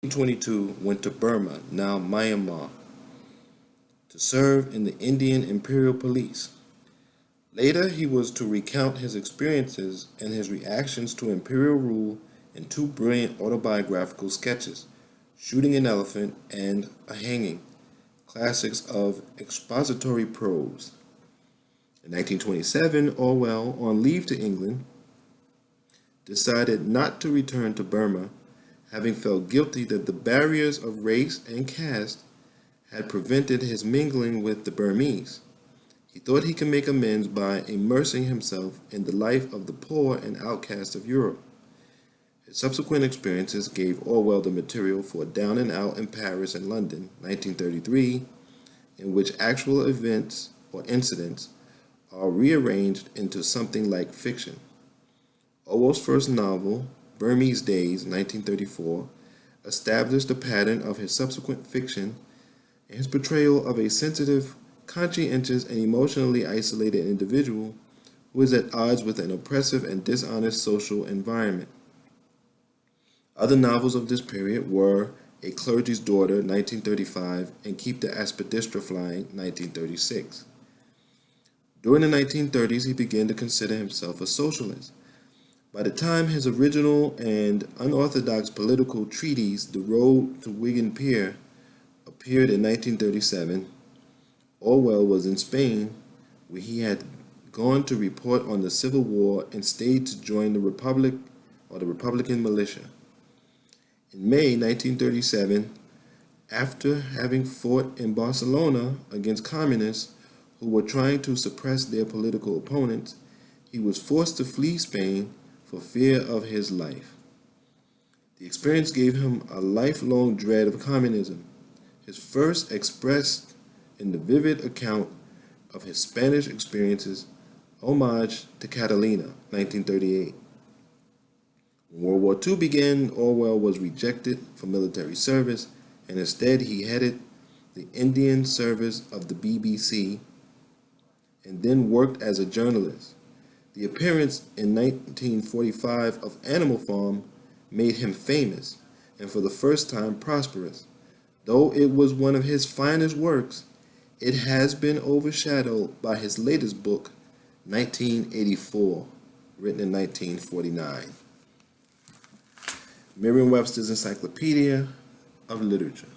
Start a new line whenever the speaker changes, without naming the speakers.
1922 went to Burma, now Myanmar, to serve in the Indian Imperial Police. Later, he was to recount his experiences and his reactions to imperial rule in two brilliant autobiographical sketches, Shooting an Elephant and A Hanging, classics of expository prose. In 1927, Orwell, on leave to England, decided not to return to Burma, having felt guilty that the barriers of race and caste had prevented his mingling with the Burmese. He thought he could make amends by immersing himself in the life of the poor and outcast of Europe. His subsequent experiences gave Orwell the material for Down and Out in Paris and London, 1933, in which actual events or incidents are rearranged into something like fiction. Orwell's first novel, Burmese Days, 1934, established the pattern of his subsequent fiction and his portrayal of a sensitive, conscientious, and emotionally isolated individual who is at odds with an oppressive and dishonest social environment. Other novels of this period were A Clergy's Daughter, 1935, and Keep the Aspidistra Flying, 1936. During the 1930s, he began to consider himself a socialist. By the time his original and unorthodox political treatise, The Road to Wigan Pier, appeared in 1937, Orwell was in Spain, where he had gone to report on the Civil War and stayed to join the Republican militia. In May 1937, after having fought in Barcelona against communists who were trying to suppress their political opponents, he was forced to flee Spain for fear of his life. The experience gave him a lifelong dread of communism, his first expressed in the vivid account of his Spanish experiences, Homage to Catalina, 1938. When World War II began, Orwell was rejected for military service, and instead he headed the Indian service of the BBC and then worked as a journalist. The appearance in 1945 of Animal Farm made him famous and for the first time prosperous. Though it was one of his finest works, it has been overshadowed by his latest book, 1984, written in 1949. Merriam-Webster's Encyclopedia of Literature.